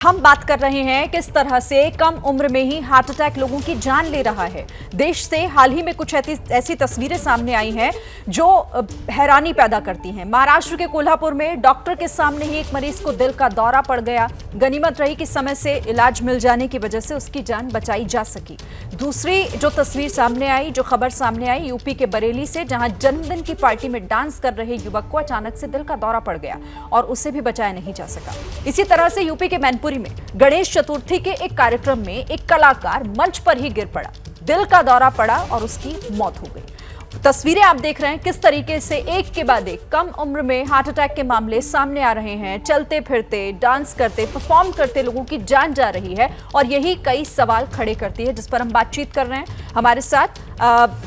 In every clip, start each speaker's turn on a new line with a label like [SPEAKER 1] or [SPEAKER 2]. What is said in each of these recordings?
[SPEAKER 1] हम बात कर रहे हैं किस तरह से कम उम्र में ही हार्ट अटैक लोगों की जान ले रहा है। देश से हाल ही में कुछ ऐसी तस्वीरें सामने आई हैं जो हैरानी पैदा करती हैं। महाराष्ट्र के कोल्हापुर में डॉक्टर के सामने ही एक मरीज को दिल का दौरा पड़ गया। गनीमत रही कि समय से इलाज मिल जाने की वजह से उसकी जान बचाई जा सकी। दूसरी जो तस्वीर सामने आई, जो खबर सामने आई यूपी के बरेली से, जहां जन्मदिन की पार्टी में डांस कर रहे युवक को अचानक से दिल का दौरा पड़ गया और उसे भी बचाया नहीं जा सका। इसी तरह से यूपी के मैनपुरी में गणेश चतुर्थी के एक कार्यक्रम में एक कलाकार मंच पर ही गिर पड़ा, दिल का दौरा पड़ा और उसकी मौत हो गई। तस्वीरें आप देख रहे हैं किस तरीके से एक के बाद एक कम उम्र में हार्ट अटैक के मामले सामने आ रहे हैं। चलते फिरते, डांस करते, परफॉर्म करते लोगों की जान जा रही है और यही कई सवाल खड़े करती है, जिस पर हम बातचीत कर रहे हैं। हमारे साथ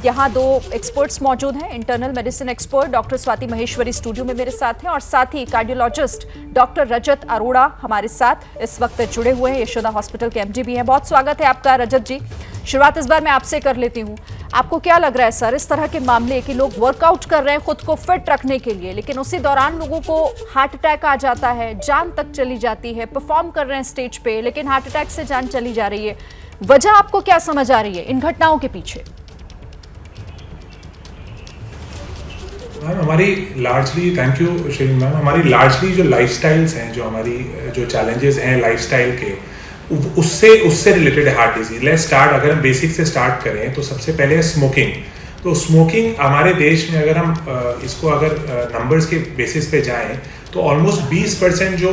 [SPEAKER 1] यहाँ दो एक्सपर्ट्स मौजूद हैं। Internal medicine expert doctor Swati Maheshwari studio में मेरे साथ हैं और साथ ही कार्डियोलॉजिस्ट डॉक्टर रजत अरोड़ा हमारे साथ इस वक्त जुड़े हुए हैं। यशोदा हॉस्पिटल के एमडी भी हैं। बहुत स्वागत है आपका रजत जी। शुरुआत इस बार मैं आपसे कर लेती हूँ। आपको क्या लग रहा है सर, इस तरह के मामले कि लोग वर्कआउट कर रहे हैं खुद को फिट रखने के लिए, लेकिन उसी दौरान लोगों को हार्ट अटैक आ जाता है, जान तक चली जाती है, परफॉर्म कर रहे हैं स्टेज पे लेकिन हार्ट अटैक से जान चली जा रही है, वजह आपको क्या समझ आ रही है इन घटनाओं के पीछे?
[SPEAKER 2] मैम हमारी largely, thank you sharing ma'am, हमारी लार्जली जो लाइफस्टाइल्स हैं, जो हमारी जो चैलेंजेस हैं लाइफस्टाइल के, उससे रिलेटेड है हार्ट डिजीज। लेट्स स्टार्ट, अगर हम बेसिक से स्टार्ट करें तो सबसे पहले है स्मोकिंग। तो स्मोकिंग हमारे देश में अगर हम इसको अगर नंबर्स के बेसिस पे जाएं तो ऑलमोस्ट 20% जो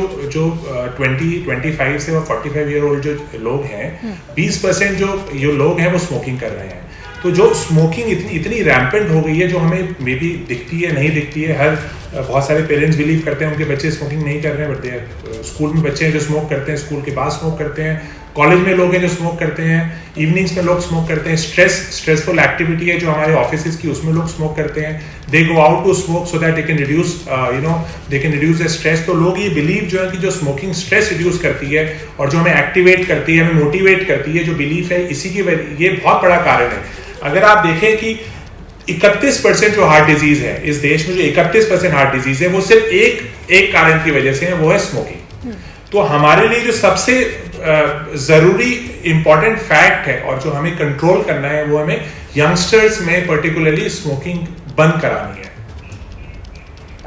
[SPEAKER 2] 25 से 45 ईयर ओल्ड जो लोग हैं, 20% जो लोग हैं वो स्मोकिंग कर रहे हैं। तो जो स्मोकिंग इतनी रैम्पेंट हो गई है, जो हमें मे बी दिखती है नहीं दिखती है, बहुत सारे पेरेंट्स बिलीव करते हैं उनके बच्चे स्मोकिंग नहीं कर रहे हैं, बट स्कूल में बच्चे हैं जो स्मोक करते हैं, स्कूल के बाद स्मोक करते हैं, कॉलेज में लोग हैं जो स्मोक करते हैं, इवनिंग्स में लोग स्मोक करते हैं, स्ट्रेसफुल एक्टिविटी है जो हमारे ऑफिस की, उसमें लोग स्मोक करते हैं। They go out to smoke so that they can reduce the stress. तो लोग ये बिलीव जो है कि जो स्मोकिंग स्ट्रेस रिड्यूस करती है और जो हमें एक्टिवेट करती है, हमें मोटिवेट करती है, जो बिलीफ है, इसी की ये बहुत बड़ा कारण है। अगर आप देखें कि 31% जो हार्ट डिजीज है इस देश में, जो 31% हार्ट डिजीज है, वो सिर्फ एक कारण की वजह से है, वो है स्मोकिंग। तो हमारे लिए जो सबसे जरूरी इंपॉर्टेंट फैक्ट है और जो हमें कंट्रोल करना है, वो हमें यंगस्टर्स में पर्टिकुलरली स्मोकिंग बंद करानी है।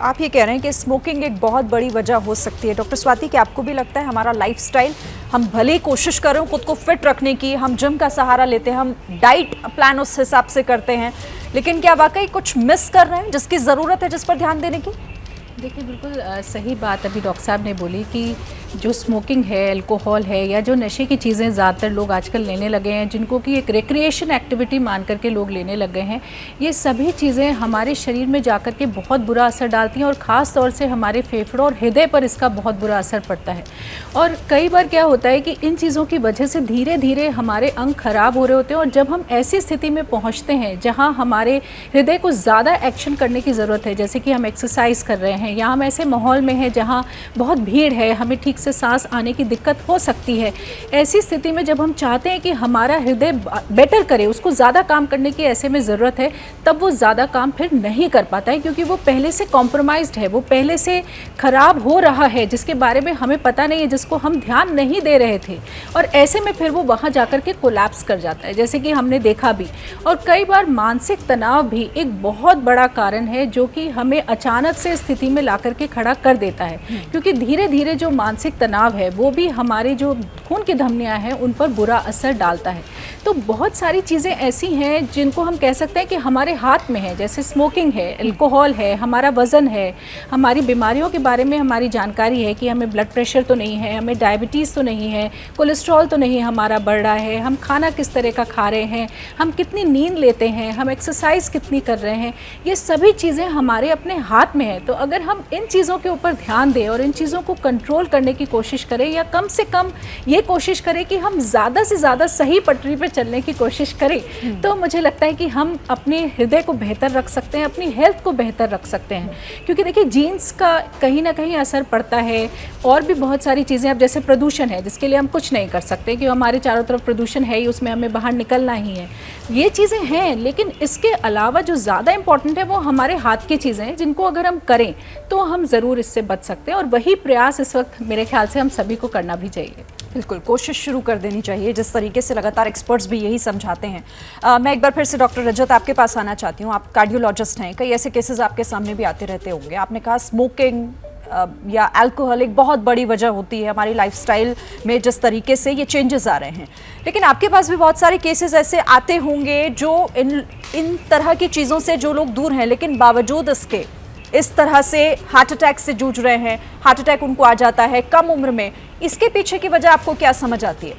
[SPEAKER 1] आप ये कह रहे हैं कि स्मोकिंग एक बहुत बड़ी वजह हो सकती है। डॉक्टर स्वाति, क्या आपको भी लगता है हमारा लाइफस्टाइल, हम भले ही कोशिश कर रहे हो खुद को फिट रखने की, हम जिम का सहारा लेते हैं, हम डाइट प्लान उस हिसाब से करते हैं, लेकिन क्या वाकई कुछ मिस कर रहे हैं जिसकी ज़रूरत है, जिस पर ध्यान देने की?
[SPEAKER 3] देखिए, बिल्कुल सही बात अभी डॉक्टर साहब ने बोली कि जो स्मोकिंग है, अल्कोहल है, या जो नशे की चीज़ें ज़्यादातर लोग आजकल लेने लगे हैं, जिनको कि एक रिक्रिएशन एक्टिविटी मान करके लोग लेने लग गए हैं, ये सभी चीज़ें हमारे शरीर में जा कर के बहुत बुरा असर डालती हैं और ख़ास तौर से हमारे फेफड़ों और हृदय पर इसका बहुत बुरा असर पड़ता है। और कई बार क्या होता है कि इन चीज़ों की वजह से धीरे धीरे हमारे अंग खराब हो रहे होते हैं और जब हम ऐसी स्थिति में पहुँचते हैं जहाँ हमारे हृदय को ज़्यादा एक्शन करने की ज़रूरत है, जैसे कि हम एक्सरसाइज कर रहे हैं या हम ऐसे माहौल में हैं जहाँ बहुत भीड़ है, हमें ठीक से सांस आने की दिक्कत हो सकती है, ऐसी स्थिति में जब हम चाहते हैं कि हमारा हृदय बेटर करे, उसको ज़्यादा काम करने की ऐसे में ज़रूरत है, तब वो ज़्यादा काम फिर नहीं कर पाता है, क्योंकि वो पहले से कॉम्प्रोमाइज्ड है, वो पहले से ख़राब हो रहा है, जिसके बारे में हमें पता नहीं है, जिसको हम ध्यान नहीं दे रहे थे, और ऐसे में फिर वो वहाँ जाकर के कोलैप्स कर जाता है, जैसे कि हमने देखा भी। और कई बार मानसिक तनाव भी एक बहुत बड़ा कारण है जो कि हमें अचानक से स्थिति में ला करके खड़ा कर देता है, क्योंकि धीरे धीरे जो मानसिक तनाव है वो भी हमारे जो खून की धमनियां हैं उन पर बुरा असर डालता है। तो बहुत सारी चीज़ें ऐसी हैं जिनको हम कह सकते हैं कि हमारे हाथ में है, जैसे स्मोकिंग है, अल्कोहल है, हमारा वज़न है, हमारी बीमारियों के बारे में हमारी जानकारी है कि हमें ब्लड प्रेशर तो नहीं है, हमें डायबिटीज़ तो नहीं है, कोलेस्ट्रॉल तो नहीं हमारा बढ़ रहा है, हम खाना किस तरह का खा रहे हैं, हम कितनी नींद लेते हैं, हम एक्सरसाइज कितनी कर रहे हैं, ये सभी चीज़ें हमारे अपने हाथ में है। तो अगर हम इन चीज़ों के ऊपर ध्यान दें और इन चीज़ों को कंट्रोल करने की कोशिश करें, या कम से कम ये कोशिश करें कि हम ज़्यादा से ज़्यादा सही पटरी पर चलने की कोशिश करें, तो मुझे लगता है कि हम अपने हृदय को बेहतर रख सकते हैं, अपनी हेल्थ को बेहतर रख सकते हैं। क्योंकि देखिए, जीन्स का कहीं ना कहीं असर पड़ता है, और भी बहुत सारी चीज़ें, अब जैसे प्रदूषण है जिसके लिए हम कुछ नहीं कर सकते, कि हमारे चारों तरफ प्रदूषण है ही, उसमें हमें बाहर निकलना ही है, ये चीज़ें हैं। लेकिन इसके अलावा जो ज़्यादा इम्पॉर्टेंट है वो हमारे हाथ की चीज़ें हैं, जिनको अगर हम करें तो हम ज़रूर इससे बच सकते हैं, और वही प्रयास इस वक्त मेरे ख्याल से हम सभी को करना भी चाहिए।
[SPEAKER 1] बिल्कुल, कोशिश शुरू कर देनी चाहिए, जिस तरीके से लगातार एक्सपर्ट्स भी यही समझाते हैं। मैं एक बार फिर से डॉक्टर रजत आपके पास आना चाहती हूँ। आप कार्डियोलॉजिस्ट हैं, कई ऐसे केसेस आपके सामने भी आते रहते होंगे। आपने कहा स्मोकिंग या अल्कोहल एक बहुत बड़ी वजह होती है हमारी लाइफस्टाइल में, जिस तरीके से ये चेंजेस आ रहे हैं। लेकिन आपके पास भी बहुत सारे केसेस ऐसे आते होंगे जो इन तरह की चीज़ों से जो लोग दूर हैं, लेकिन बावजूद इसके इस तरह से हार्ट अटैक से जूझ रहे हैं, हार्ट अटैक उनको आ जाता है कम उम्र में। इसके पीछे की वजह आपको क्या समझ आती है?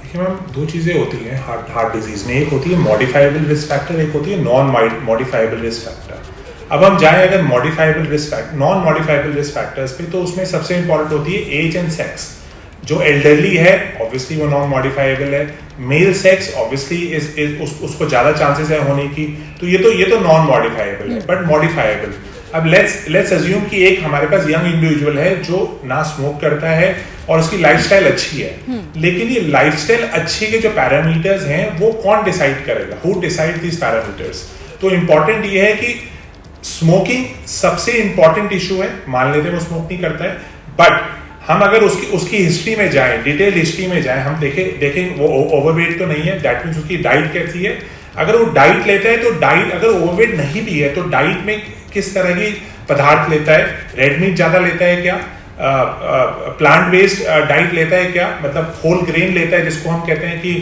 [SPEAKER 2] देखिए मैम, दो चीज़ें होती हैं हार्ट डिजीज़ में। एक होती है मॉडिफाइबल रिस्क फैक्टर, एक होती है नॉन मॉडिफाइबल रिस्क फैक्टर। अब हम जाएं अगर नॉन मॉडिफाइबल रिस्क फैक्टर्स पे, तो उसमें सबसे इंपॉर्टेंट होती है एज एंड सेक्स। जो एल्डरली है ऑब्वियसली वो नॉन मॉडिफाइबल है। मेल सेक्स ऑब्वियसली उसको ज़्यादा चांसेस है होने की, तो ये तो नॉन मॉडिफाइबल है। बट मॉडिफाइबल, अब लेट्स अज्यूम कि एक हमारे पास यंग इंडिविजुअल है जो ना स्मोक करता है और उसकी लाइफस्टाइल अच्छी है, लेकिन ये लाइफस्टाइल अच्छी के जो पैरामीटर्स हैं वो कौन डिसाइड करेगा? Who decide this parameters? तो इंपॉर्टेंट ये है कि स्मोकिंग सबसे इंपॉर्टेंट इशू है। मान लेते हैं वो स्मोक नहीं करता है, बट हम अगर उसकी हिस्ट्री में जाएं, डिटेल हिस्ट्री में जाएं, हम देखें वो ओवरवेट तो नहीं है, दैट मीन्स उसकी डाइट कैसी है। अगर वो डाइट लेता है तो डाइट, अगर ओवरवेट नहीं भी है तो डाइट में किस तरह की पदार्थ लेता है? रेड मीट ज़्यादा लेता है क्या? प्लांट बेस्ड डाइट लेता है क्या? मतलब होल ग्रेन लेता है, जिसको हम कहते हैं कि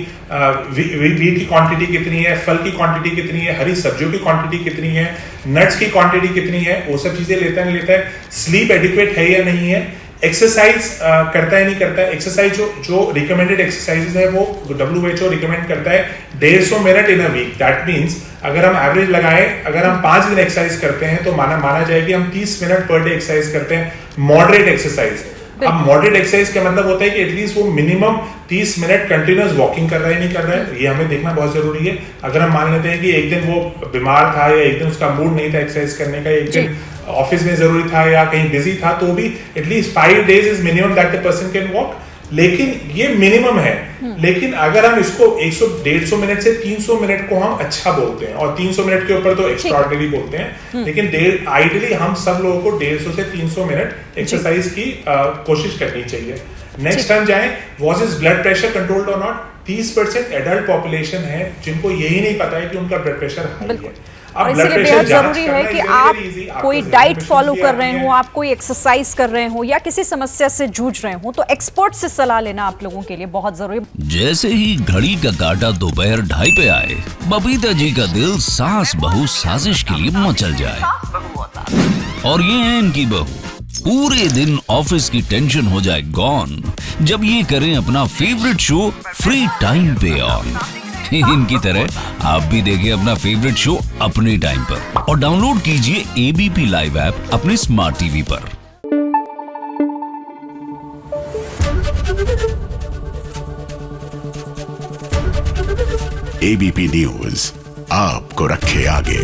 [SPEAKER 2] वीट की क्वांटिटी कितनी है, फल की क्वांटिटी कितनी है, हरी सब्जियों की क्वांटिटी कितनी है, नट्स की क्वांटिटी कितनी है, वो सब चीज़ें लेता है नहीं लेता है। स्लीप एडिक्वेट है या नहीं है, एक्सरसाइज करता है नहीं करता है। एक्सरसाइज जो रिकमेंडेड एक्सरसाइजेज है वो WHO रिकमेंड करता है 150 minute in a week. That means अगर हम एवरेज लगाएं, अगर हम 5 दिन एक्सरसाइज करते हैं तो माना जाए कि हम 30 मिनट पर डे एक्सरसाइज करते हैं, मॉडरेट एक्सरसाइज। अब मॉडरेट एक्सरसाइज का मतलब होता है कि एटलीस्ट वो मिनिमम 30 मिनट कंटिन्यूअस वॉकिंग कर रहा है नहीं कर रहा है, ये हमें देखना बहुत जरूरी है। अगर हम मान लेते हैं कि एक दिन वो बीमार था या एक दिन उसका मूड नहीं था एक्सरसाइज करने का, एक दिन ऑफिस में जरूरी था या कहीं बिजी था, तो भी at least 5 days is minimum that the person can walk. लेकिन ये मिनिमम है। लेकिन अगर हम इसको 150 मिनट से 300 मिनट को हम अच्छा बोलते हैं, और 300 मिनट के ऊपर तो एक्स्ट्राऑर्डिनरी बोलते हैं, लेकिन आइडियली हम सब लोगों को 150 से 300 मिनट एक्सरसाइज की कोशिश करनी चाहिए। नेक्स्ट हम जाएं, was is blood pressure controlled और नॉट। 30% एडल्ट पॉपुलेशन है जिनको यही नहीं पता है कि उनका ब्लड प्रेशर हाई है।
[SPEAKER 1] और इसलिए बेहद जरूरी है कि आप कोई डाइट फॉलो कर रहे हो, आप कोई एक्सरसाइज कर रहे हो या किसी समस्या से जूझ रहे हो, तो एक्सपर्ट से सलाह लेना आप लोगों के लिए बहुत जरूरी है।
[SPEAKER 4] जैसे ही घड़ी का काटा दोपहर 2:30 पे आए, बबीता जी का दिल सास बहू साजिश के लिए मचल जाए। और ये है इनकी बहू, पूरे दिन ऑफिस की टेंशन हो जाए गॉन जब ये करें अपना फेवरेट शो फ्री टाइम पे ऑन। इनकी तरह आप भी देखिए अपना फेवरेट शो अपने टाइम पर और डाउनलोड कीजिए ABP लाइव ऐप अपने स्मार्ट टीवी पर।
[SPEAKER 5] ABP न्यूज आपको रखे आगे।